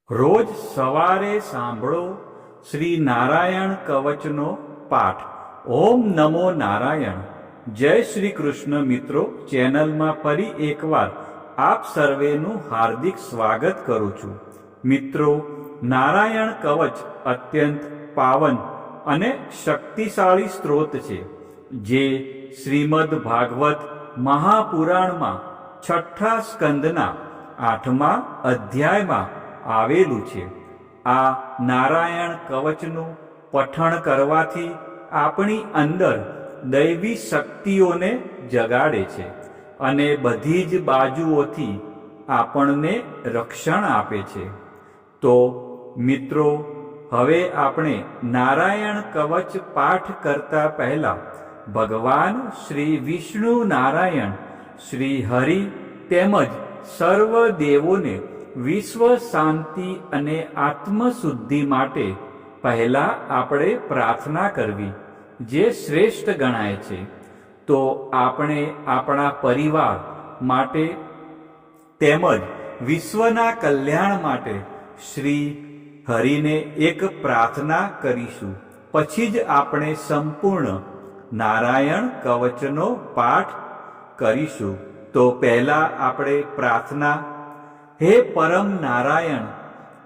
રોજ સવારે સાંભળો શ્રી નારાયણ કવચનો પાઠ. ઓમ નમો નારાયણ. જય શ્રી કૃષ્ણ. મિત્રો, ચેનલમાં ફરી એકવાર આપ સર્વેનું હાર્દિક સ્વાગત કરું છું. મિત્રો, નારાયણ કવચ અત્યંત પાવન અને શક્તિશાળી સ્ત્રોત છે, જે શ્રીમદ ભાગવત મહાપુરાણમાં 6ઠા સ્કંદના 8મા અધ્યાયમાં આવેલું છે. આ નારાયણ કવચનું પઠણ કરવાથી આપણી અંદર દૈવી શક્તિઓને જગાડે છે અને બધી જ બાજુઓથી આપણને રક્ષણ આપે છે. તો મિત્રો, હવે આપણે નારાયણ કવચ પાઠ કરતા પહેલા ભગવાન શ્રી વિષ્ણુ નારાયણ, શ્રી હરિ તેમજ સર્વ દેવોને વિશ્વ શાંતિ અને આત્મશુદ્ધિ માટે પહેલા આપણે પ્રાર્થના કરવી, જે શ્રેષ્ઠ ગણાય છે. તો આપણે આપણા પરિવાર માટે તેમજ વિશ્વના કલ્યાણ માટે શ્રી હરિને એક પ્રાર્થના કરીશું. પછી જ આપણે સંપૂર્ણ નારાયણ કવચનો પાઠ કરીશું. તો પહેલા આપણે પ્રાર્થના. હે પરમ નારાયણ,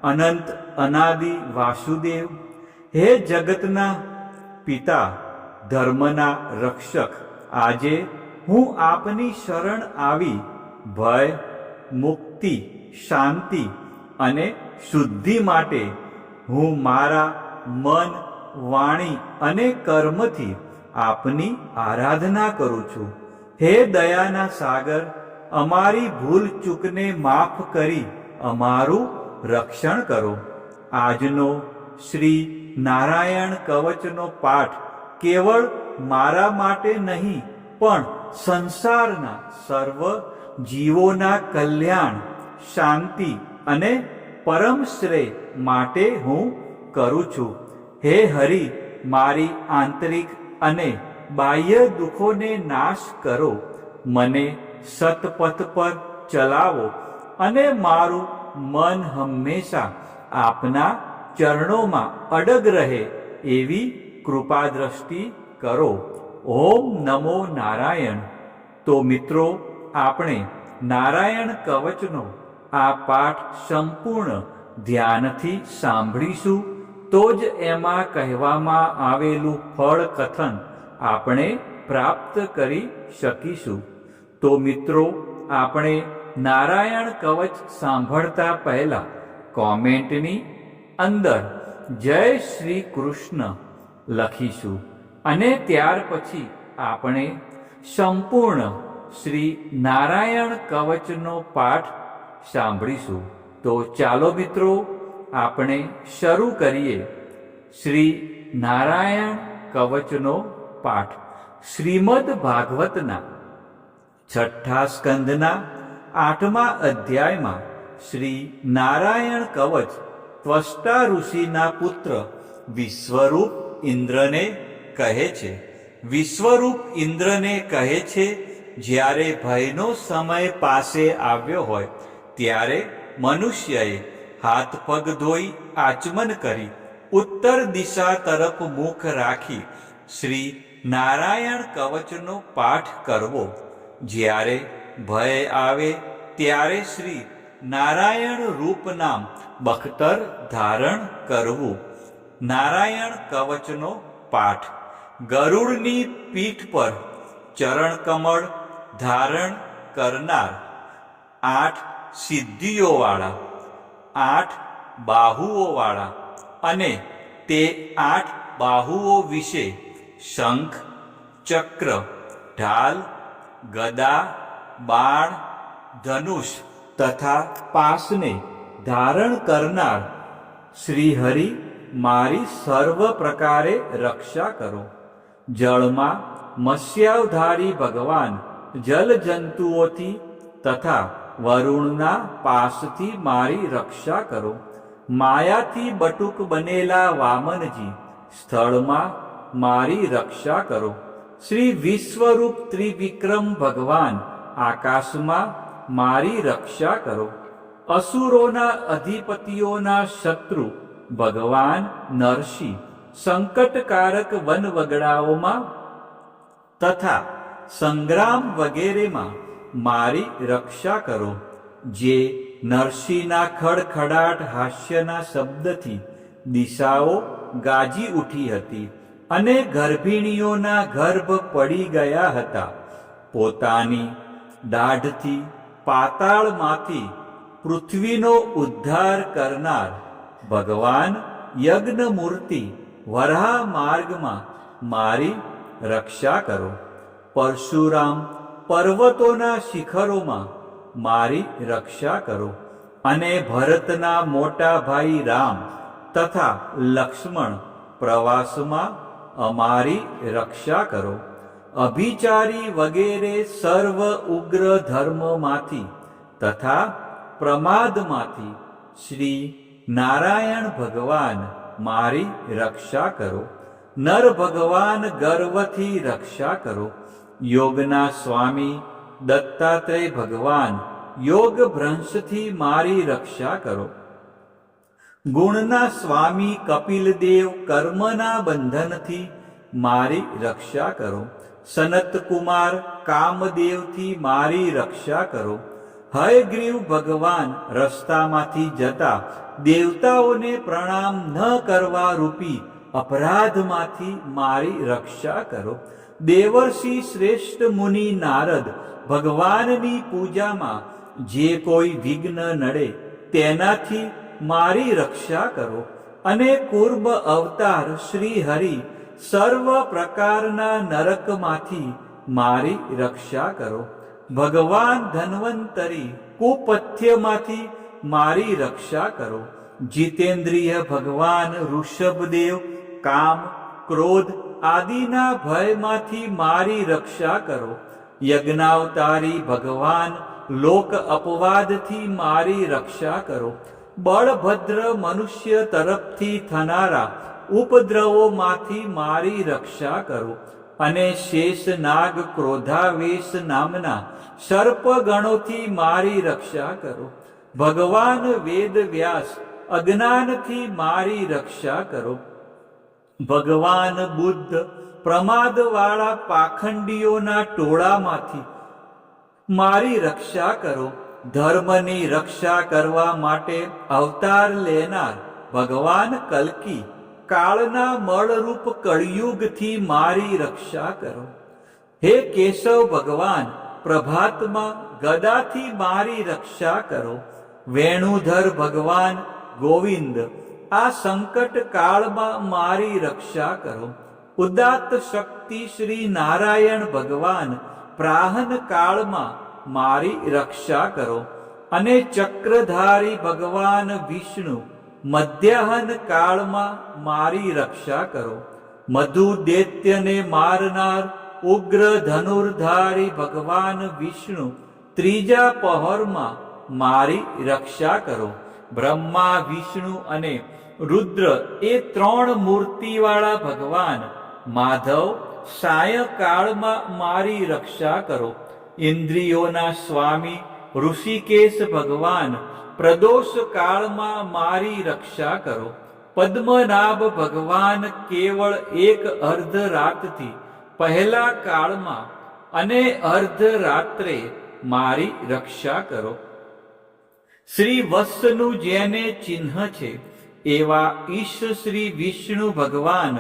અનંત અનાદિ વાસુદેવ, હે જગતના પિતા, ધર્મના રક્ષક, આજે હું આપની શરણ આવી ભય, મુક્તિ, શાંતિ અને શુદ્ધિ માટે હું મારા મન, વાણી અને કર્મથી આપની આરાધના કરું છું. હે દયાના સાગર, અમારી ભૂલ ચૂકને માફ કરી અમારું રક્ષણ કરો. આજનો શ્રી નારાયણ કવચનો પાઠ કેવળ મારા માટે નહીં, પણ સંસારના સર્વ જીવોના કલ્યાણ, શાંતિ અને પરમ શ્રેય માટે હું કરું છું. હે હરિ, મારી આંતરિક અને બાહ્ય દુઃખોને નાશ કરો, મને સતપથ પર ચલાવો અને મારું મન હંમેશા આપના ચરણોમાં અડગ રહે એવી કૃપા દ્રષ્ટિ કરો. ઓમ નમો નારાયણ. તો મિત્રો, આપણે નારાયણ કવચનો આ પાઠ સંપૂર્ણ ધ્યાનથી સાંભળીશું, તો જ એમાં કહેવામાં આવેલું ફળ કથન આપણે પ્રાપ્ત કરી શકીશું. તો મિત્રો, આપણે નારાયણ કવચ સાંભળતા પહેલા કોમેન્ટની અંદર જય શ્રી કૃષ્ણ લખીશું અને ત્યાર પછી આપણે સંપૂર્ણ શ્રી નારાયણ કવચનો પાઠ સાંભળીશું. તો ચાલો મિત્રો, આપણે શરૂ કરીએ શ્રી નારાયણ કવચનો પાઠ. શ્રીમદ ભાગવતના 6ઠા સ્કંદના 8મા અધ્યાયમાં શ્રી નારાયણ કવચ ત્વષ્ટા ઋષિના પુત્ર વિશ્વરૂપ ઇન્દ્રને કહે છે. વિશ્વરૂપ ઇન્દ્રને કહે છે, જ્યારે ભયનો સમય પાસે આવ્યો હોય ત્યારે મનુષ્યએ હાથ પગ ધોઈ આચમન કરી ઉત્તર દિશા તરફ મુખ રાખી શ્રી નારાયણ કવચનો પાઠ કરવો. જ્યારે ભય આવે ત્યારે શ્રી નારાયણ રૂપ નામ બખ્તર ધારણ કરવું. નારાયણ કવચનો પાઠ. ગરુડની પીઠ પર ચરણ કમળ ધારણ કરનાર, 8 સિદ્ધિઓવાળા, 8 બાહુઓવાળા અને તે 8 બાહુઓ વિશે શંખ, ચક્ર, ઢાલ, ગદા, બાણ, ધનુષ તથા પાસને ધારણ કરનાર શ્રી હરિ, મારી સર્વ પ્રકારે રક્ષા કરો. જળમાં મત્સ્યાવધારી ભગવાન જલ જંતુઓથી તથા વરુણના પાસથી મારી રક્ષા કરો. માયાથી બટુક બનેલા વામનજી, સ્થળમાં મારી રક્ષા કરો. શ્રી વિશ્વરૂપ ત્રિવિક્રમ ભગવાન, આકાશમાં મારી રક્ષા કરો. અસુરોના અધિપતિઓના શત્રુ ભગવાન નરસિંહ સંકટકારક વનવગડાઓમાં તથા સંગ્રામ વગેરેમાં મારી રક્ષા કરો. જે નરસિંહના ખડખડાટ હાસ્યના શબ્દથી દિશાઓ ગાજી ઉઠી હતી અને ગર્ભિણીઓના ગર્ભ પડી ગયા હતા. પોતાની દાઢથી પાતાળમાંથી પૃથ્વીનો ઉદ્ધાર કરનાર ભગવાન યજ્ઞમૂર્તિ વરાહ માર્ગમાં મારી રક્ષા કરો. પરશુરામ પર્વતોના શિખરોમાં મારી રક્ષા કરો અને ભરતના મોટા ભાઈ રામ તથા લક્ષ્મણ પ્રવાસમાં અમારી રક્ષા કરો. અભિચારી વગેરે સર્વ ઉગ્ર ધર્મમાંથી તથા પ્રમાદમાંથી શ્રી નારાયણ ભગવાન મારી રક્ષા કરો. નર ભગવાન ગર્વથી રક્ષા કરો. યોગના સ્વામી દત્તાત્રેય ભગવાન યોગ ભ્રંશથી મારી રક્ષા કરો. ગુણના સ્વામી કપિલદેવ કર્મના બંધનથી મારી રક્ષા કરો. સનત કુમાર કામદેવથી મારી રક્ષા કરો. હયગ્રીવ ભગવાન રસ્તામાંથી જતા દેવતાઓને પ્રણામ ન કરવા રૂપી અપરાધમાંથી મારી રક્ષા કરો. દેવર્ષિ શ્રેષ્ઠ મુનિ નારદ ભગવાનની પૂજામાં જે કોઈ વિઘ્ન નડે તેનાથી મારી રક્ષા કરો. અને કુર્મ અવતાર શ્રી હરિ સર્વ પ્રકારના નરકમાંથી મારી રક્ષા કરો. ભગવાન ધન્વંતરી કુપથ્યમાંથી મારી રક્ષા કરો. જીતેન્દ્રિય ભગવાન ઋષભદેવ કામ ક્રોધ આદિના ભયમાંથી મારી રક્ષા કરો. યજ્ઞાવતારી ભગવાન લોક અપવાદથી મારી રક્ષા કરો. બળભદ્ર મનુષ્ય તરફથી થનારા ઉપદ્રવોમાંથી મારી રક્ષા કરો. અને શેષનાગ ક્રોધાવેશ નામના સર્પગણોથી મારી રક્ષા કરો. ભગવાન વેદ વ્યાસ અજ્ઞાનથી મારી રક્ષા કરો. ભગવાન બુદ્ધ પ્રમાદવાળા પાખંડીઓના ટોળામાંથી મારી રક્ષા કરો. ધર્મની રક્ષા કરવા માટે અવતાર લેનાર ભગવાન કલ્કી કાળના મળરૂપ કળિયુગથી મારી રક્ષા કરો. હે કેશવ ભગવાન પ્રભાતમાં ગદાથી મારી રક્ષા કરો. વેણુધર ભગવાન ગોવિંદ આ સંકટ કાળમાં મારી રક્ષા કરો. ઉદાત્ત શક્તિ શ્રી નારાયણ ભગવાન પ્રાહન કાળમાં મારી રક્ષા કરો. અને ચક્રધારી ભગવાન વિષ્ણુ મધ્યાહન કાળમાં મારી રક્ષા કરો. મધુ દૈત્યને મારનાર ઉગ્ર ધનુર્ધારી ભગવાન વિષ્ણુ ત્રીજા પહોરમાં મારી રક્ષા કરો. બ્રહ્મા વિષ્ણુ અને રુદ્ર એ ત્રણ મૂર્તિવાળા ભગવાન માધવ સાયકાળમાં મારી રક્ષા કરો. ઇન્દ્રિયોના સ્વામી ઋષિકેશ ભગવાન પ્રદોષ કાળમાં મારી રક્ષા કરો. પદ્મનાભ ભગવાન કેવળ એક અર્ધ રાતથી પહેલા કાળમાં અને અર્ધ રાત્રે મારી રક્ષા કરો. શ્રી વત્સનું જેને ચિહ્ન છે એવા ઈશ શ્રી વિષ્ણુ ભગવાન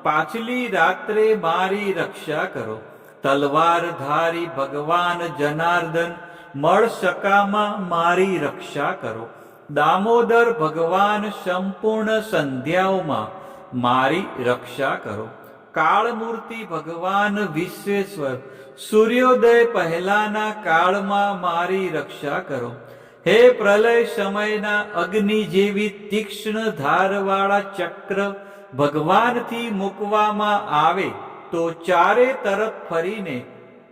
પાછલી રાત્રે મારી રક્ષા કરો. તલવારધારી ભગવાન જનાર્દન મળશકામાં મારી રક્ષા કરો. દામોદર ભગવાન સંપૂર્ણ સંધ્યાઓમાં મારી રક્ષા કરો. કાળમૂર્તિ ભગવાન વિશ્વેશ્વર સૂર્યોદય પહેલાના કાળમાં મારી રક્ષા કરો. હે પ્રલય સમયના અગ્નિ જેવી તીક્ષ્ણ ધારવાળા ચક્ર ભગવાનથી મૂકવામાં આવે તો ચારે તરફ ફરીને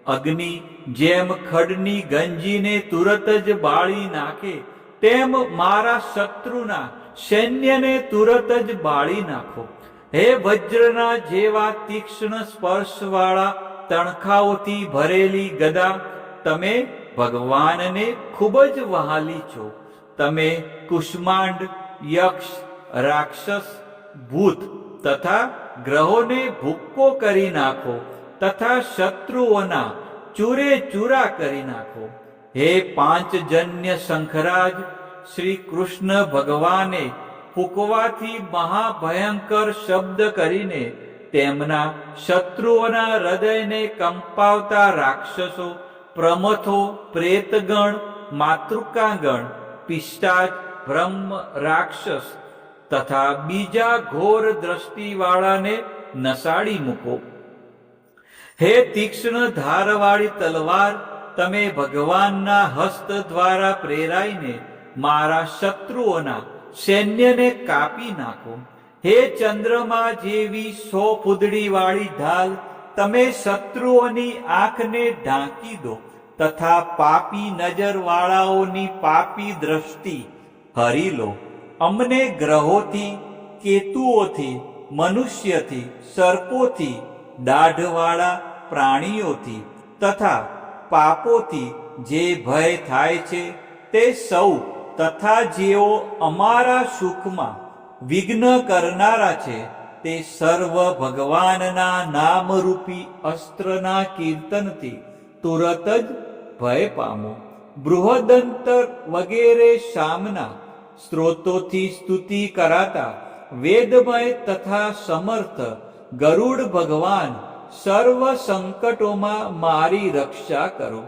અગ્નિ જેમ ખડની ગંજીને તુરત જ બાળી નાખે તેમ મારા શત્રુના સૈન્યને તુરત જ બાળી નાખો. હે વજ્રના જેવા તીક્ષ્ણ સ્પર્શવાળા તણખાઓથી ભરેલી ગદા તમે ભગવાનને ખૂબ જ વહાલી છો. તમે કુષ્માંડ, યક્ષ, રાક્ષસ, ભૂત તથા ગ્રહોને ભૂક્કો કરી નાખો તથા શત્રુઓના ચૂરે ચૂરા કરી નાખો. હે પાંચજન્ય શંખરાજ, શ્રી કૃષ્ણ ભગવાને ફૂંકવાથી મહાભયંકર શબ્દ કરીને તેમના શત્રુઓના હૃદયને કંપાવતા રાક્ષસો, પ્રમથો, પ્રેતગણ, માતૃકાગણ, પિશાચ, બ્રહ્મ રાક્ષસ તથા બીજા ઘોર દ્રષ્ટિવાળાને નસાડી મૂકો. હે તીક્ષ્ણ ધારવાળી તલવાર, તમે ભગવાનના હસ્ત દ્વારા પ્રેરાઈને મારા શત્રુઓના સૈન્યને કાપી નાખો. હે ચંદ્રમા જેવી 100 ફૂદડીવાળી ઢાલ, તમે શત્રુઓની આંખને ઢાંકી દો તથા પાપી નજરવાળાઓની પાપી દ્રષ્ટિ હરી લો. અમને ગ્રહોથી, કેતુઓથી, મનુષ્યથી, સર્પોથી, દાઢવાળા પ્રાણીઓથી તથા પાપોથી જે ભય થાય છે તે સૌ તથા જેઓ અમારા સુખમાં વિઘ્ન કરનારા છે તે સર્વ ભગવાનના નામરૂપી અસ્ત્રના કીર્તનથી તુરત જ ભય પામો. બૃહદંતર વગેરે શામના સ્ત્રોતોથી સ્તુતિ કરાતા વેદમય તથા સમર્થ ગરુડ ભગવાન સર્વ સંકટોમાં મારી રક્ષા કરો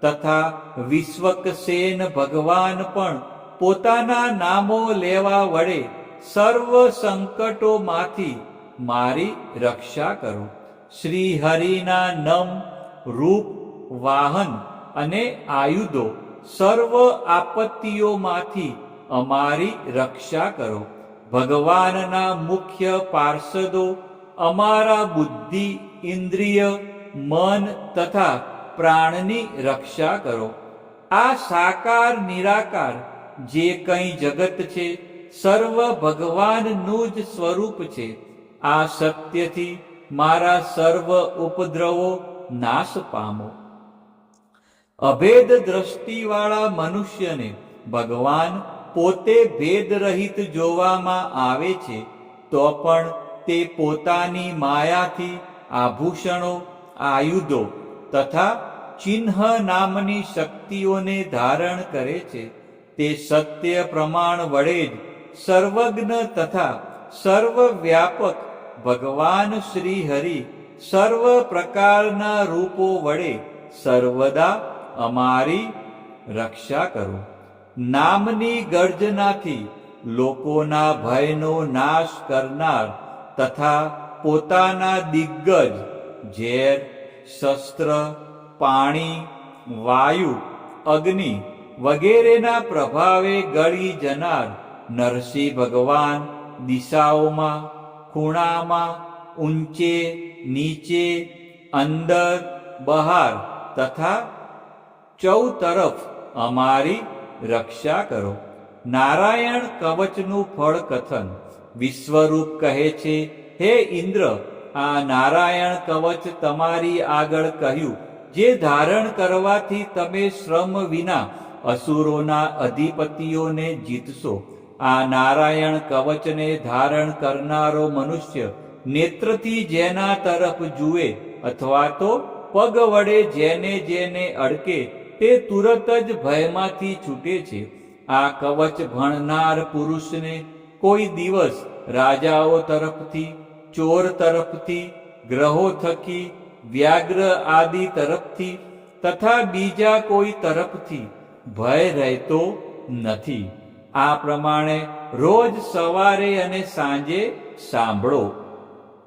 તથા વિશ્વકસેન ભગવાન પણ પોતાના નામો લેવા વડે સર્વ સંકટોમાંથી મારી રક્ષા કરો. શ્રી હરિના નમ, રૂપ, વાહન અને આયુધો સર્વ આપત્તિઓમાંથી અમારી રક્ષા કરો. ભગવાનના મુખ્ય પાર્ષદો અમારા બુદ્ધિ, ઇન્દ્રિય, મન તથા પ્રાણની રક્ષા કરો. આ સાકાર નિરાકાર જે કંઈ જગત છે સર્વ ભગવાનનું જ સ્વરૂપ છે. આ સત્યથી મારા સર્વ ઉપદ્રવો નાશ પામો. અભેદ દ્રષ્ટિવાળા મનુષ્યને ભગવાન પોતે ભેદરહિત જોવામાં આવે છે તો પણ તે પોતાની માયાથી આભૂષણો, આયુધો તથા ચિહ્ન નામની શક્તિઓને ધારણ કરે છે. તે સત્ય પ્રમાણ વડે જ સર્વજ્ઞ તથા સર્વવ્યાપક ભગવાન શ્રી હરિ સર્વ પ્રકારના રૂપો વડે સર્વદા અમારી રક્ષા કરો. નામની ગર્જનાથી લોકોના ભયનો નાશ કરનાર તથા પોતાના દિગ્ગજ ઝેર, શસ્ત્ર, પાણી, વાયુ, અગ્નિ વગેરેના પ્રભાવે ગળી જનાર નરસિંહ ભગવાન દિશાઓમાં, ખૂણામાં, ઊંચે, નીચે, અંદર, બહાર તથા ચૌતરફ અમારી રક્ષા કરો. નારાયણ કવચનું ફળ કથન. વિશ્વરૂપ કહે છે, હે ઇન્દ્ર, આ નારાયણ કવચ તમારી આગળ કહ્યું જે ધારણ કરવાથી તમે શ્રમ વિના અસુરોના અધિપતિઓને જીતશો. આ નારાયણ કવચને ધારણ કરનારો મનુષ્ય નેત્રથી જેના તરફ જુએ અથવા તો પગ વડે જેને જેને અડકે તે તુરત જ ભયમાંથી છૂટે છે. આ કવચ ભણનાર પુરુષને કોઈ દિવસ રાજાઓ તરફથી, ચોર તરફથી, ગ્રહો થકી, વ્યાઘ્ર આદિ તરફથી તથા બીજા કોઈ તરફથી ભય રહેતો નથી. આ પ્રમાણે રોજ સવારે અને સાંજે સાંભળો.